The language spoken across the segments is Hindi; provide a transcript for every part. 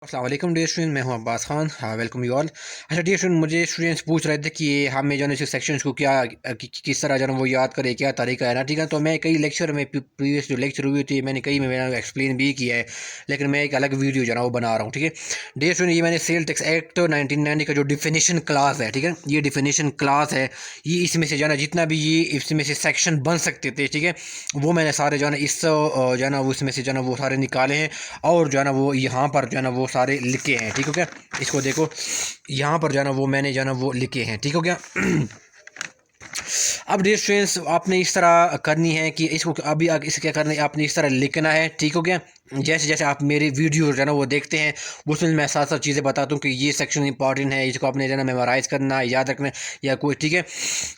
अस्सलाम वालेकुम डियर स्टूडेंट, मैं हूं Abbas Khan. Welcome you all. अच्छा डियर स्टूडेंट, मुझे स्टूडेंट्स पूछ रहे थे कि हमें जो है इस सेक्शंस को किस तरह जो है वो याद करें, क्या तरीका है ना। ठीक है, तो मैं कई लेक्चर में प्रीवियस जो लेक्चर हुई थी मैंने कई में मैंने एक्सप्लेन भी किया है, लेकिन मैं एक अलग वीडियो जो है वो बना रहा हूँ। ठीक है डियर स्टूडेंट, ये मैंने सेल टैक्स एक्ट 1990 का जो डिफिनेशन क्लास है, ठीक है, ये डिफिनेशन क्लास है। ये इसमें से जो है ना जितना भी ये इसमें से सेक्शन बन सकते थे, ठीक है, वो मैंने सारे जो है ना इस जो है ना उसमें से जो है ना वो सारे निकाले हैं और जो है ना वो यहाँ पर जो है ना वो सारे लिखे हैं। ठीक हो क्या, इसको देखो, यहाँ पर जो है ना वो मैंने जो है ना वो लिखे हैं। ठीक हो क्या। अब डियर स्टूडेंट्स, आपने इस तरह करनी है कि इसको अभी इसे क्या करना है, आपने इस तरह लिखना है। ठीक हो गया। जैसे जैसे आप मेरी वीडियो जो है ना वो देखते हैं, उसमें मैं साथ साथ चीज़ें बताता हूँ कि ये सेक्शन इंपॉर्टेंट है, इसको आपने जो है ना मेमोराइज करना है, याद रखना है या कोई। ठीक है,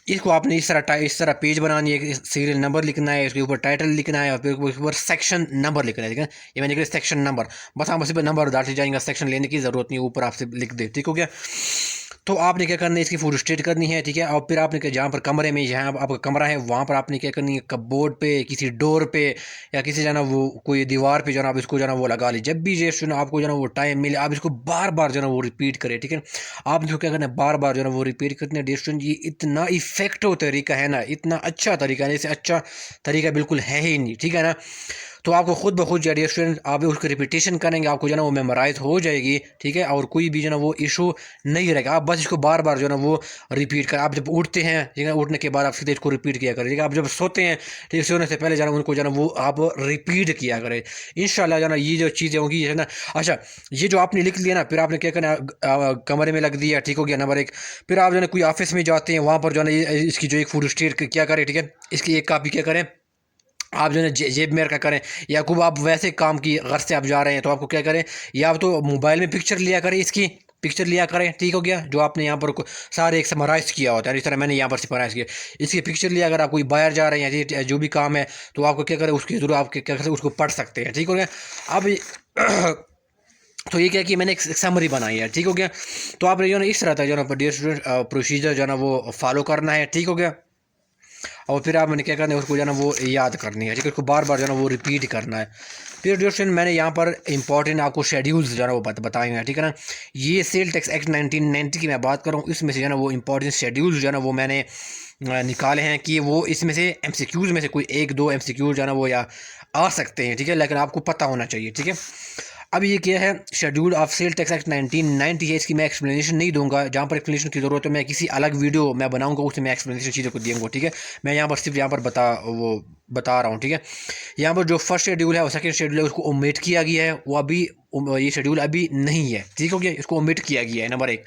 इसको आपने इस तरह पेज बनानी है, सीरियल नंबर लिखना है, उसके ऊपर टाइटल लिखना है और फिर उसके ऊपर सेक्शन नंबर लिखना है। ठीक है, ये मैंने लिखा सेक्शन नंबर, बस आप उसी पर नंबर डालते जाएंगे, सेक्शन लेने की ज़रूरत नहीं, ऊपर आपसे लिख दे। ठीक हो गया। तो आपने क्या करना है, इसकी फोटो स्टेट करनी है। ठीक है, और फिर आपने जहाँ पर कमरे में, जहाँ आपका कमरा है वहाँ पर आपने क्या करनी है, कपबोर्ड पे, किसी डोर पे या किसी जो ना वो कोई दीवार पे जो ना आप इसको जो ना वो लगा ली। जब भी जो ना आपको जो ना वो टाइम मिले, आप इसको बार बार जो ना वो रिपीट करें। ठीक है, आप इसको क्या करना है, बार बार जो ना वो रिपीट करना है। डियर ये इतना इफेक्टिव तरीका है ना, इतना अच्छा तरीका है, इससे अच्छा तरीका बिल्कुल है ही नहीं। ठीक है ना, तो आपको खुद ब खुद डियर स्टूडेंट आप उसको रिपीटेशन करेंगे, आपको जो ना वो मेमोराइज हो जाएगी। ठीक है, और कोई भी जो ना वो इशू नहीं रहेगा। आप बस इसको बार बार जो ना वो रिपीट करें। आप जब उठते हैं, ठीक है, उठने के बाद आप सीधे इसको रिपीट किया करें। ठीक है, आप जब सोते हैं, ठीक है, सोने से पहले जो ना उनको जो ना वो आप रिपीट किया करें। इंशाल्लाह जो ना ये जो चीज़ें होंगी है ना। अच्छा, ये जो आपने लिख लिया ना, फिर आपने क्या करना, कमरे में लग दिया। ठीक हो गया, नंबर एक। फिर आप जो ना कोई ऑफिस में जाते हैं, वहाँ पर जो ना इसकी जो एक फोटो स्टेट क्या करें। ठीक है, इसकी एक कापी क्या करें, आप जो है जेब में रखा करें, या खूब आप वैसे काम की गर्ज से आप जा रहे हैं तो आपको क्या करें, या आप तो मोबाइल में पिक्चर लिया करें, इसकी पिक्चर लिया करें। ठीक हो गया, जो आपने यहाँ पर सारे एक समराइज़ किया होता है, इस तरह मैंने यहाँ पर समराइज़ किया, इसकी पिक्चर लिया। अगर आप कोई बाहर जा रहे हैं या जो भी काम है, तो आपको क्या करें, उसकी जरूर आप क्या करें, उसको पढ़ सकते हैं। ठीक हो गया। अब तो ये क्या कि मैंने एक समरी बनाई है। ठीक हो गया। तो आप जो ना इस तरह था जो ना डियर स्टूडेंट प्रोसीजर जो है ना वो फॉलो करना है। ठीक हो गया। और फिर आप मैंने क्या करना है, उसको जो है ना वो याद करनी है। ठीक है, उसको बार बार जो है ना वो रिपीट करना है। फिर डियर मैंने यहाँ पर इंपॉर्टेंट आपको शेड्यूल्स जो है ना वो बताए हैं। ठीक है ना, ये सेल टैक्स एक्ट 1990 की मैं बात कर रहा हूँ, इसमें से जो है ना वो इंपॉर्टेंट शेड्यूल्स जो है ना वो मैंने निकाले हैं कि वो इसमें से एमसीक्यूज़ में से कोई एक दो एमसीक्यूज़ जो है ना वो या आ सकते हैं। ठीक है, लेकिन आपको पता होना चाहिए। ठीक है, अब ये क्या है, schedule of sale tax act 1990 है। इसकी मैं एक्सप्लेनेशन नहीं दूंगा, जहाँ पर एक्सप्लेनेशन की ज़रूरत है मैं किसी अलग वीडियो मैं बनाऊंगा, उसमें मैं एक्सप्लेनेशन चीज़ों को दूंगा। ठीक है, मैं यहाँ पर सिर्फ यहाँ पर बता रहा हूँ। ठीक है, यहाँ पर जो फर्स्ट शेड्यूल है और सेकंड शेड्यूल है उसको ओमिट किया गया है, वो अभी ये शेड्यूल अभी नहीं है। ठीक हो गया, इसको ओमिट किया गया है, नंबर एक।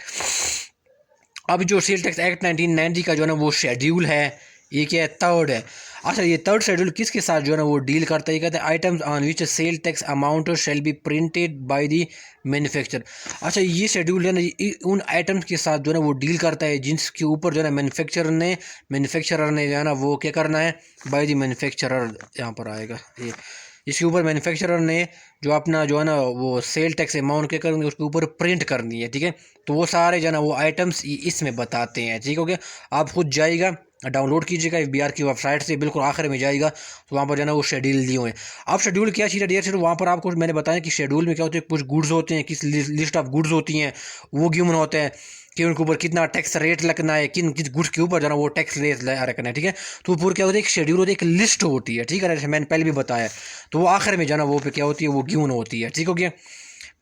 अब जो सेल टैक्स एक्ट 1990 का जो है ना वो शेड्यूल है, ये क्या है, थर्ड है। अच्छा, ये थर्ड शेड्यूल किसके साथ जो है ना वो डील करता है, ये कहते हैं items on which sale tax amount shall be printed by the manufacturer. अच्छा, ये शेड्यूल है ना उन आइटम्स के साथ जो है ना वो डील करता है जिनके ऊपर जो है ना मैन्युफैक्चरर ने जो है ना वो क्या करना है, बाय द मैन्युफैक्चरर, यहाँ पर आएगा ये, इसके ऊपर मैन्युफैक्चरर ने जो अपना जो है ना वो सेल टैक्स अमाउंट क्या करेंगे, उसके ऊपर प्रिंट करनी है। ठीक है, तो वो सारे जो है ना वो आइटम्स इसमें बताते हैं। ठीक हो गया, आप खुद जाइएगा, डाउनलोड कीजिएगा FBR की वेबसाइट से, बिल्कुल आखिर में जाएगा तो वहाँ पर जो है ना वो शेड्यूल दिए हुए हैं। अब शेड्यूल क्या चीज़ है डियर स्टूडेंट, वहाँ पर आपको मैंने बताया कि शेड्यूल में क्या होते हैं, कुछ गुड्स होते हैं, किस लिस्ट ऑफ गुड्स होती हैं, वो गिवन होते हैं कि उनके ऊपर कितना टैक्स रेट लगना है, किन किस गुड्स के ऊपर जो है ना वो टैक्स रेट रखना है। ठीक है, तो पूरा क्या होता है, एक शेड्यूल होता है, एक लिस्ट होती है। ठीक है, जैसे मैंने पहले भी बताया, तो वो आखिर में जो है ना वो पे क्या होती है, वो गिवन होती है। ठीक हो गया।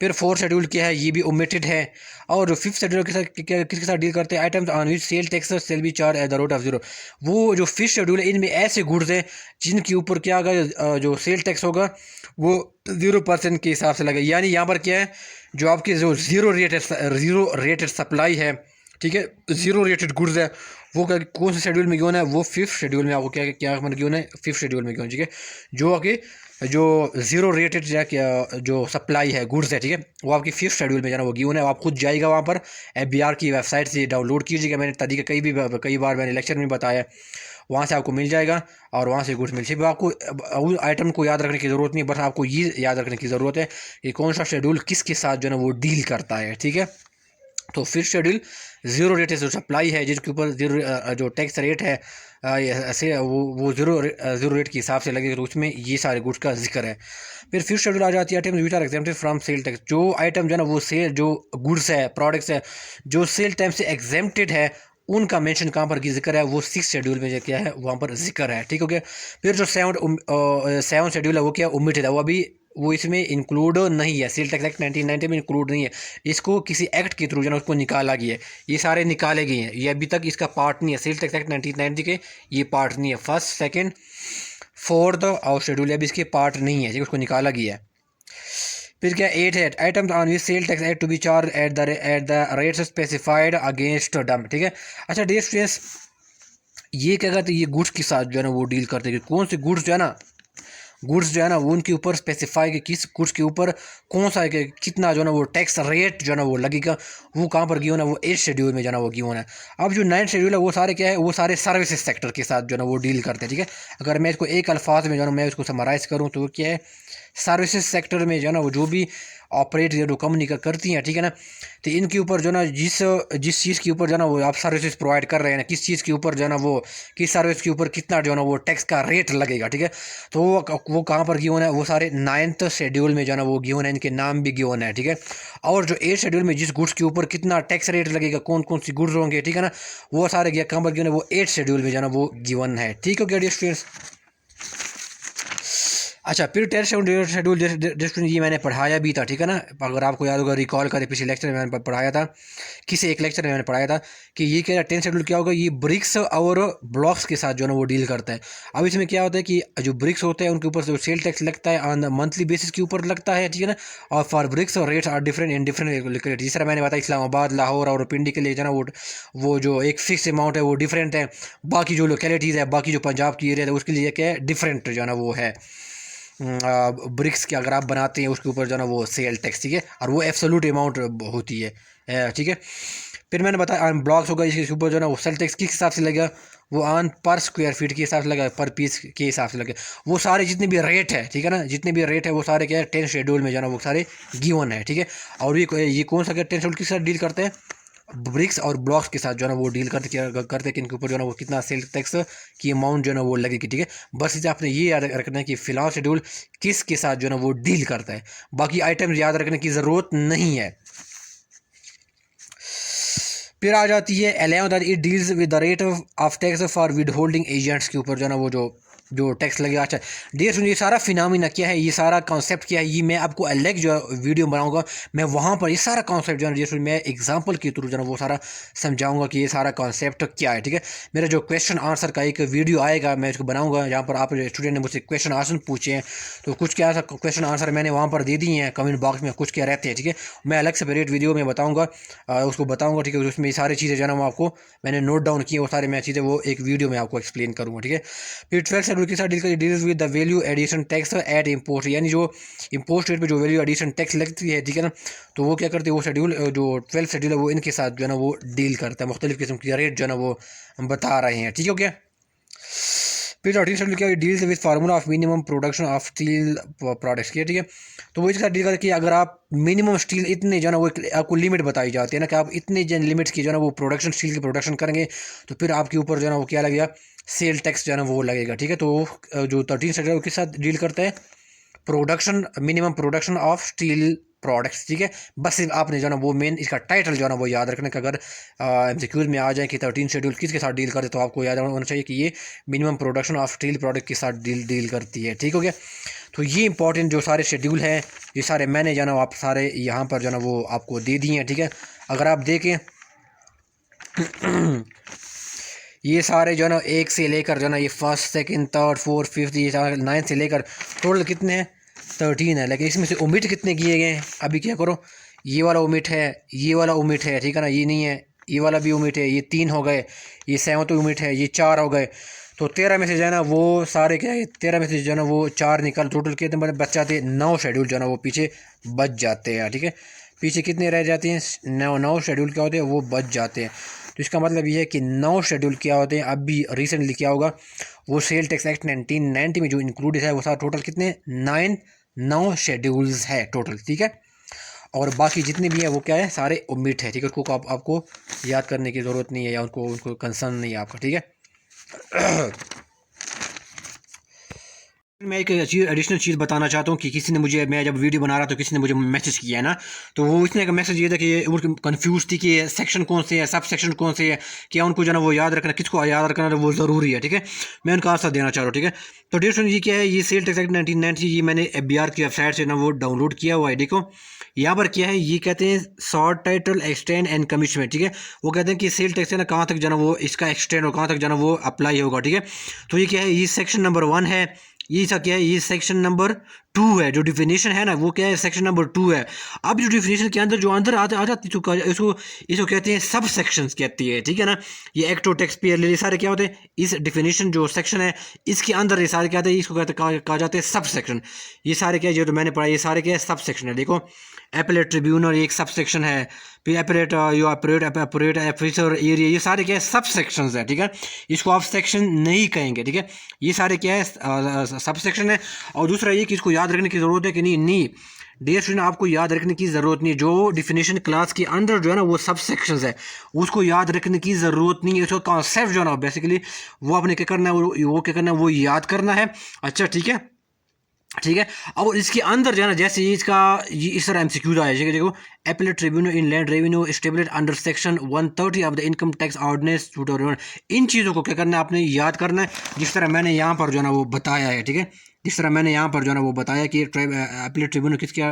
फिर फोर्थ शेड्यूल क्या है, ये भी ओमिटेड है। और फिफ्थ शेड्यूल के साथ किसके साथ डील करते हैं, items on which sale tax cell B charge at the rate of zero. वो जो फिफ्थ शेड्यूल है, इनमें ऐसे गुड्स हैं जिनके ऊपर क्या होगा, जो सेल टैक्स होगा वो 0% के हिसाब से लगेगा। यानी यहाँ पर क्या है, जो आपकी जो ज़ीरो रेटेड सप्लाई है, ठीक है, ज़ीरो रेटेड गुड्स है, वो कौन से शेड्यूल में क्यों है, वो फिफ्थ शेड्यूल में आपको क्या क्या मतलब क्यों है, फिफ्थ शेड्यूल में क्यों। ठीक है, जो कि जो ज़ीरो रेटेड जो सप्लाई है गुड्स है, ठीक है, वो आपकी फिफ्थ शेड्यूल में जाना वो गिवन है। आप खुद जाइएगा वहाँ पर FBR की वेबसाइट से डाउनलोड कीजिएगा, मैंने तरीका कई बार मैंने लेक्चर में बताया, वहाँ से आपको मिल जाएगा और वहाँ से गुड्स मिल जाएगी। आपको उस आइटम को याद रखने की ज़रूरत नहीं, बस आपको ये याद रखने की ज़रूरत है कि कौन सा शेड्यूल किसके साथ जो है ना वो डील करता है। ठीक है, तो फिफ्थ शेड्यूल ज़ीरो रेट है, जो सप्लाई है जिसके ऊपर ज़ीरो जो टैक्स रेट है ऐसे वो ज़ीरो रेट के हिसाब से लगेगा, तो उसमें ये सारे गुड्स का जिक्र है। फिर फिफ्थ शेड्यूल आ जाती है item which are exempted from sale tax. जो आइटम जो है ना वो सेल जो गुड्स है प्रोडक्ट्स है जो सेल टैक्स से एग्जेम्प्टेड है उनका मेंशन कहाँ पर जिक्र है, वो सिक्स शेड्यूल में जो क्या है वहाँ पर जिक्र है, ठीक हो गया। फिर जो सेवन शेड्यूल है वो क्या ओमिटेड है, वो अभी वो इसमें इंक्लूड नहीं है, सेल टैक्स एक्ट 1990 में इंक्लूड नहीं है, इसको किसी एक्ट के थ्रू जो है उसको निकाला गया है, ये सारे निकाले गए हैं, ये अभी तक इसका पार्ट नहीं है, सेल टैक्स एक्ट 1990 के ये पार्ट नहीं है। फर्स्ट सेकंड फोर्थ और शेड्यूल है अभी इसके पार्ट नहीं है, ठीक है, उसको निकाला गया है। फिर क्या एट है items on which sale tax at to be charge at the rates specified against them, ठीक है। अच्छा डियर स्टूडेंट्स, ये क्या कहते हैं, ये गुड्स के साथ जो है ना वो डील करते हैं कि कौन से गुड्स जो है ना गुड्स जो है ना वो उनके ऊपर स्पेसिफाई कि किस गुड्स के ऊपर कौन सा कितना जो है ना वो टैक्स रेट जो है ना वो लगेगा, वो कहाँ पर गिवन है, वो एट शेड्यूल में जो है ना वो गिवन है। अब जो नाइन्थ शेड्यूल है वो सारे क्या है, वो सारे सर्विसेज सेक्टर के साथ जो है ना वो डील करते हैं, ठीक है। अगर मैं इसको एक अल्फाज में जो है ना मैं इसको समराइज़ करूँ तो क्या है, सर्विसेज सेक्टर में जो है ना वो जो भी ऑपरेट जो कंपनी का करती हैं, ठीक है ना, तो इनके ऊपर जो ना जिस जिस चीज़ के ऊपर जो ना वो आप सर्विसेज प्रोवाइड कर रहे हैं ना, किस चीज़ के ऊपर जो ना वो किस सर्विस के ऊपर कितना जो ना वो टैक्स का रेट लगेगा, ठीक है। तो वो कहाँ पर गिवन है, वो सारे नाइन्थ शेड्यूल में जो ना वो गिवन है, इनके नाम भी गिवन है, ठीक है। और जो एट शेड्यूल में जिस गुड्स के ऊपर कितना टैक्स रेट लगेगा, कौन कौन सी गुड्स होंगे, ठीक है ना, वो सारे कहाँ पर गिवन है, वो एट शेड्यूल में जो ना वो गिवन है, ठीक है। क्या स्टूडेंट्स, अच्छा फिर टेस्ट शेड्यूल जैसे ये मैंने पढ़ाया भी था, ठीक है ना, अगर आपको याद होगा रिकॉल करें पिछले लेक्चर में मैंने पढ़ाया था, किसी एक लेक्चर में मैंने पढ़ाया था कि ये क्या टेंथ शेड्यूल क्या होगा, ये ब्रिक्स और ब्लॉक्स के साथ जो है ना वो डील करता है। अब इसमें क्या होता है कि जो ब्रिक्स होते हैं उनके ऊपर जो सेल टैक्स लगता है ऑन मंथली बेसिस के ऊपर लगता है, ठीक है ना, और फॉर ब्रिक्स और rates are different in different locality. जिस तरह मैंने बताया इस्लामाबाद, लाहौर और पिंडी के लिए जो है ना वो जो एक फिक्स अमाउंट है वो डिफरेंट है, बाकी जो लोकेलिटीज़ है, बाकी जो पंजाब की एरिया है उसके लिए क्या है डिफरेंट जो है ना वो है ब्रिक्स के अगर आप बनाते हैं उसके ऊपर जो है ना वो सेल टैक्स, ठीक है, और वो एब्सोल्यूट अमाउंट होती है, ठीक है। फिर मैंने बताया ऑन ब्लॉक्स होगा, इसके ऊपर जो है ना वो सेल टैक्स किस हिसाब से लगेगा, वो ऑन पर स्क्वायर फीट के हिसाब से लगेगा, पर पीस के हिसाब से लगेगा, वो सारे जितने भी रेट है, ठीक है ना, जितने भी रेट है वो सारे क्या है टेंथ शेड्यूल में जो है ना वो सारे गिवन है, ठीक है। और ये कौन सा क्या टेंथ शेड्यूल किस साथ डील करते हैं, ब्रिक्स और ब्लॉक्स के साथ जो है ना वो डील करते कि इनके ऊपर जो है ना वो कितना सेल टैक्स की अमाउंट जो है ना वो लगेगी, ठीक है। बस इसे आपने ये याद रखना है कि फिलहाल शेड्यूल किस के साथ जो है ना वो डील करता है, बाकी आइटम्स याद रखने की ज़रूरत नहीं है। फिर आ जाती है 11 that it deals with the rate of tax for with holding agents के ऊपर जो है ना वो जो टैक्स लगेगा। अच्छा डियर सुनिए, ये सारा फिनोमिना क्या है, ये सारा कॉन्सेप्ट क्या है, ये मैं आपको अलग जो वीडियो बनाऊंगा, मैं वहाँ पर ये सारा कॉन्सेप्ट जो है डियर सुनिए मैं एग्जांपल के थ्रू जो है वो सारा समझाऊंगा कि ये सारा कॉन्सेप्ट क्या है, ठीक है। मेरा जो क्वेश्चन आंसर का एक वीडियो आएगा मैं इसको बनाऊँगा, जहाँ पर आप स्टूडेंट ने मुझसे क्वेश्चन आंसर पूछे हैं, तो कुछ क्या क्वेश्चन आंसर मैंने वहाँ पर दे दिए हैं कमेंट बॉक्स में, कुछ क्या रहते हैं, ठीक है। मैं अलग सेपरेट वीडियो में बताऊँगा, उसको बताऊँगा, ठीक है। उसमें ये सारी चीज़ें जो है ना वो आपको मैंने नोट डाउन की, वो सारे मैं चीज़ें वो एक वीडियो में आपको एक्सप्लेन करूँगा, ठीक है। फिर 12 शेड्यूल के साथ डील करिए deals with the value addition tax at import, यानी जो इम्पोर्ट रेट पे जो वैल्यू एडिशन टैक्स लगती है, ठीक है ना, तो वो क्या करते हैं, वो शेड्यूल जो 12 शेड्यूल है वो इनके साथ जो है ना वो डील करता है, मुख्तलिफ किस्म की रेट जो है ना वो हम बता रहे हैं, ठीक है क्या। फिर 13 शेड्यूल क्या deals with formula of minimum production of steel products की, ठीक है। तो वो इसके साथ डील करके अगर आप मिनिमम स्टील इतने जो है ना वो आपको लिमिट बताई जाती है ना कि आप इतने जन लिमिट्स की जो है ना वो प्रोडक्शन स्टील की प्रोडक्शन करेंगे, तो फिर आपके ऊपर जो है ना वो क्या लगेगा, सेल टैक्स जो है ना वो लगेगा, ठीक है। तो जो 13 शेड्यूल के साथ डील करता है production minimum production of steel products, ठीक है। बस सिर्फ आपने जो है ना वो मेन इसका टाइटल जो है ना वो याद रखने का, अगर एमसीक्यूज में आ जाए कि 13 शेड्यूल किसके साथ डील करते तो आपको याद होना चाहिए कि ये minimum production of steel product के साथ डील करती है, ठीक हो गया। तो ये इंपॉर्टेंट जो सारे शेड्यूल हैं ये सारे मैंने जो है ना आप सारे यहाँ पर जो है ना वो आपको दे दिए हैं, ठीक है। अगर आप देखें ये सारे जो है ना एक से लेकर जो है ना ये first second third fourth fifth ये सारे 9 से लेकर टोटल कितने हैं 13 है, लेकिन इसमें से ओमिट कितने किए गए हैं, अभी क्या करो, ये वाला ओमिट है, ये वाला ओमिट है, ठीक है ना, ये नहीं है, ये वाला भी ओमिट है, ये 3 हो गए, ये 7 ओमिट है, ये 4 हो गए, तो 13 में से जो है ना वो सारे क्या है 13 में से जो है ना वो 4 निकल टोटल कितने बच जाते हैं 9 शेड्यूल जो है ना वो पीछे बच जाते हैं, ठीक है। पीछे कितने रह जाते हैं 9 शेड्यूल क्या होते हैं वो बच जाते हैं। तो इसका मतलब ये है कि 9 शेड्यूल क्या होते हैं, अभी रिसेंटली क्या होगा, वो सेल टैक्स एक्ट 1990 में जो इंक्लूडेड है वो सारा टोटल कितने 9 शेड्यूल्स है टोटल, ठीक है। और बाकी जितने भी हैं वो क्या है, सारे ओमिट है, ठीक है। उसको आपको याद करने की ज़रूरत नहीं है या उनको कंसर्न नहीं है आपका, ठीक है। मैं एक चीज़ एडिशनल चीज़ बताना चाहता हूँ कि किसी ने मुझे, मैं जब वीडियो बना रहा था किसी ने मुझे मैसेज किया है ना, तो वो इसने का मैसेज ये था कि वो कंफ्यूज थी कि सेक्शन कौन से है, सब सेक्शन कौन से है, क्या उनको जो है ना वो याद रखना, किसको याद रखना वो ज़रूरी है, ठीक है। मैं उनका आंसर देना चाह रहा हूँ, ठीक है। तो डियर स्टूडेंट, ये क्या है, ये सेल टैक्स एक्ट 1990, ये मैंने FBR की वेबसाइट से ना वो डाउनलोड किया हुआ है। देखो यहाँ पर क्या है, ये कहते हैं short title extend and commitment, ठीक है। वो कहते हैं कि सेल टैक्स है ना कहाँ तक जो है ना वो इसका एक्सटेंड और कहाँ तक जो है ना वो अप्लाई होगा, ठीक है। तो ये क्या है, ये सेक्शन नंबर 1 है, ये इसका क्या है, ये सेक्शन नंबर 2 है। जो डिफिनेशन है ना वो क्या है, सेक्शन नंबर 2 है। अब जो डिफिनेशन के अंदर जो अंदर आ जाती है इसको इसको कहते हैं सब सेक्शंस कहती है, ठीक है ना। ये एक्ट और टैक्स पेयर ये सारे क्या होते हैं, इस डिफिनेशन जो सेक्शन है इसके अंदर ये सारे क्या होते हैं, इसको कहा जाते हैं सब सेक्शन। ये सारे क्या है जो मैंने पढ़ा, ये सारे क्या है सब सेक्शन है। देखो एपेलेट ट्रिब्यूनल एक सब सेक्शन है, फिर एपेलेट यो अपरेट ऑफिसर एरिया, ये सारे क्या है सब सेक्शंस है, ठीक है। इसको आप सेक्शन नहीं कहेंगे, ठीक है। ये सारे क्या है सब सेक्शन है। और दूसरा ये कि इसको याद रखने की ज़रूरत है कि नहीं डियर स्टूडेंट, आपको याद रखने की ज़रूरत नहीं। जो डिफिनेशन क्लास के अंदर जो है ना वो सब सेक्शंस है उसको याद रखने की ज़रूरत नहीं है। उसका कॉन्सेप्ट जो है ना बेसिकली वो आपने क्या करना है, वो क्या करना है, वो याद करना है। अच्छा ठीक है, ठीक है। और इसके अंदर जो है ना जैसे इसका ये इस तरह MCQ आया, ठीक है। देखो appellate tribunal in land revenue established under section 130 of the income tax ordinance 2001, इन चीज़ों को क्या करना है, आपने याद करना है जिस तरह मैंने यहाँ पर जो है ना वो बताया है, ठीक है। जिस तरह मैंने यहाँ पर जो है ना वो बताया कि एपेलेट ट्रिब्यूनल किसके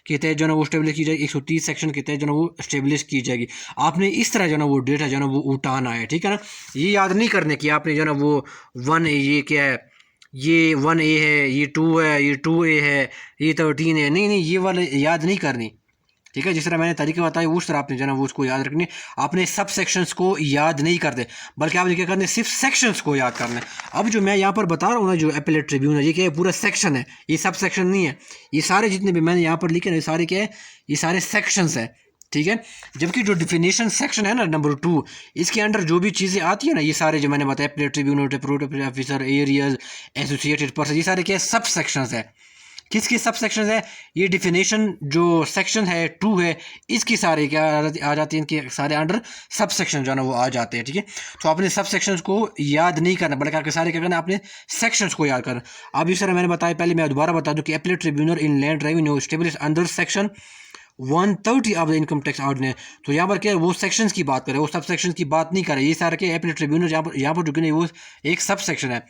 के तहत जो है ना वो स्टेब्लिश की जाएगी, 130 सेक्शन के तहत जो है ना वो स्टेब्लिश की जाएगी। आपने इस तरह जो है ना वो डेटा जो है ना वो उठाना है, ठीक है ना। ये याद नहीं करने की आपने जो है ना वो 1 ये क्या है, ये 1A है, ये 2 है, ये 2A है, ये 13 है, नहीं नहीं ये वाले याद नहीं करनी, ठीक है। जिस तरह मैंने तरीके बताए उस तरह आपने जो है ना वो उसको याद रखनी। आपने सब सेक्शंस को याद नहीं करते बल्कि आपने क्या करना है, सिर्फ सेक्शंस को याद करना है। अब जो मैं यहाँ पर बता रहा हूँ ना जो एपेलेट ट्रिब्यूनल, ये क्या है, पूरा सेक्शन है, ये सब सेक्शन नहीं है। ये सारे जितने भी मैंने यहाँ पर लिखे ना ये सारे क्या है, ये सारे सेक्शंस है, ठीक है। जबकि जो डिफिनेशन सेक्शन है ना नंबर 2, इसके अंडर जो भी चीज़ें आती है ना ये सारे जो मैंने बताया appellate tribunal officer areas associated person, ये सारे क्या है सब सेक्शंस है। किसके सब सेक्शन है, ये डिफिनेशन जो सेक्शन है 2 है इसकी सारे क्या आ जाती हैं, इनके सारे अंडर सब सेक्शन जो है ना वो आ जाते हैं, ठीक है। तो आपने सब सेक्शंस को याद नहीं करना बल्कि आपके सारे क्या करना, आपने सेक्शंस को याद करना। अब इस तरह मैंने बताया, पहले मैं दोबारा बता दूं कि appellate tribunal in land revenue establish under section 130 of the income tax ordinance. तो यहाँ पर क्या है, वो सेक्शंस की बात करें, वो सब सेक्शन की बात नहीं करे। ये सारे क्या एपेलेट ट्रिब्यूनल यहाँ पर जो कि नहीं वो एक सब सेक्शन है,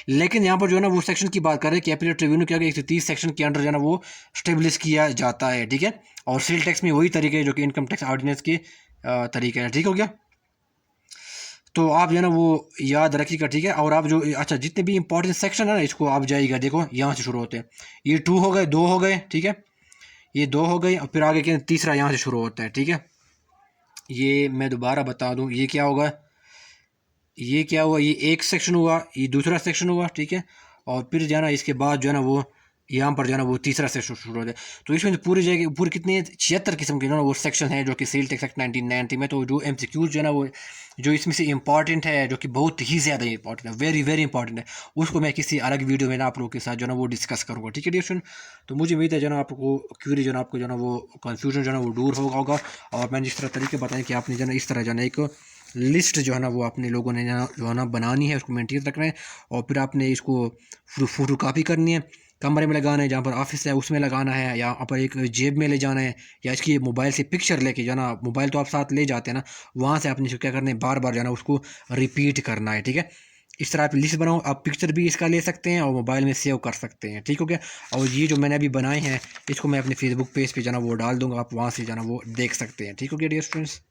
लेकिन यहाँ पर जो है ना वो सेक्शन की बात करें कि एपेलेट ट्रिब्यूनल क्या 130 सेक्शन के अंडर जो है ना वो स्टेब्लिश किया जाता है, ठीक है। और सेल टैक्स में वही तरीके जो कि इनकम टैक्स ऑर्डिनेंस के तरीके हैं, ठीक हो गया। तो आप जो है ना वो याद रखिएगा, ठीक है। और आप जो अच्छा जितने भी इंपॉर्टेंट सेक्शन है ना इसको आप जाइएगा, देखो यहाँ से शुरू होते हैं। ये 2 हो गए, 2 हो गए, ठीक है। ये 2 हो गए और फिर आगे क्या तीसरा यहाँ से शुरू होता है, ठीक है। ये मैं दोबारा बता दूँ, ये क्या होगा, ये क्या हुआ, ये एक सेक्शन हुआ, ये दूसरा सेक्शन हुआ, ठीक है। और फिर जो है ना इसके बाद जो है ना वो यहाँ पर जो है ना वो तीसरा सेक्शन शुरू होता है। तो इसमें तो पूरी जगह पूरे कितने 76 किस्म के ना वो सेक्शन है जो कि सेल टैक्स एक्ट 1990 में। तो जो MCQ जो है ना वो जो इसमें से इंपॉर्टेंट है, जो कि बहुत ही ज़्यादा इंपॉर्टेंट है, वेरी वेरी इंपॉर्टेंट है, उसको मैं किसी अलग वीडियो में ना आप लोगों के साथ जो है ना वो डिस्कस करूँगा, ठीक है डियर स्टूडेंट। तो मुझे उम्मीद है जो ना आपको क्यूरी जो है ना आपको जो है ना वो कन्फ्यूजन जो है ना वो दूर होगा। और मैंने जिस तरह तरीके बताए कि आपने जो है ना इस तरह जो है ना एक लिस्ट जो है ना वो अपने लोगों ने जो है ना बनानी है, उसको मेंटेन रखना है। और फिर आपने इसको फोटो कापी करनी है, कमरे में लगाना है, जहाँ पर ऑफिस है उसमें लगाना है, या पर एक जेब में ले जाना है, या इसकी मोबाइल से पिक्चर लेके जाना। मोबाइल तो आप साथ ले जाते हैं ना, वहाँ से आपने क्या करना है, बार बार जाना उसको रिपीट करना है, ठीक है। इस तरह आप लिस्ट बनाओ, आप पिक्चर भी इसका ले सकते हैं और मोबाइल में सेव कर सकते हैं, ठीक हो गया। और ये जो मैंने अभी बनाए हैं इसको मैं अपने फेसबुक पेज पे जाना वो डाल दूँगा, आप वहाँ से जाना वो देख सकते हैं, ठीक हो गया डियर स्टूडेंट्स।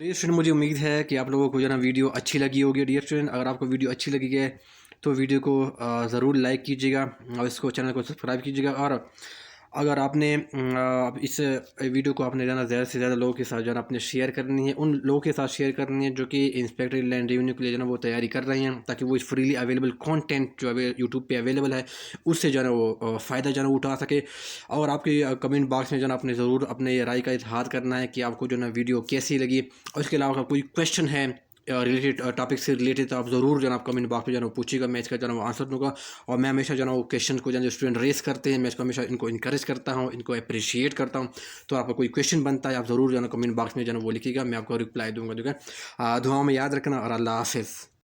डियर स्टूडेंट, मुझे उम्मीद है कि आप लोगों को जो ना वीडियो अच्छी लगी होगी। डियर स्टूडेंट, अगर आपको वीडियो अच्छी लगी है तो वीडियो को ज़रूर लाइक कीजिएगा और इसको चैनल को सब्सक्राइब कीजिएगा। और अगर आपने इस वीडियो को आपने जाना ज़्यादा से ज़्यादा लोगों के साथ जो है ना आपने शेयर करनी है, उन लोगों के साथ शेयर करनी है जो कि इंस्पेक्टर लैंड रेवेन्यू के लिए जो है ना वो तैयारी कर रहे हैं, ताकि वो इस फ्रीली अवेलेबल कंटेंट जो है यूट्यूब पे अवेलेबल है उससे जो है ना वो फ़ायदा जो है ना उठा सके। और आपके कमेंट बॉक्स में जो है ना आपने ज़रूर अपने राय का इजहार करना है कि आपको जो है ना वीडियो कैसी लगी। और इसके अलावा कोई क्वेश्चन है, रिलेटेड टॉपिक से रिलेटेड, तो आप ज़रूर जो है आप कमेंट बॉक्स में जो है पूछिएगा, मैं इसका जो है आंसर दूंगा। और मैं हमेशा जो है वो क्वेश्चन को जो स्टूडेंट रेस करते हैं, मैं इसको हमेशा इनको इंकरेज करता हूँ, इनको अप्रिशिएट करता हूँ। तो आपका कोई क्वेश्चन बनता है, आप ज़रूर जो है कमेंट बॉक्स में जो है वो लिखिएगा, मैं आपको रिप्लाई दूंगा। ठीक है, दुआओं में याद रखना और अल्लाह हाफिज़।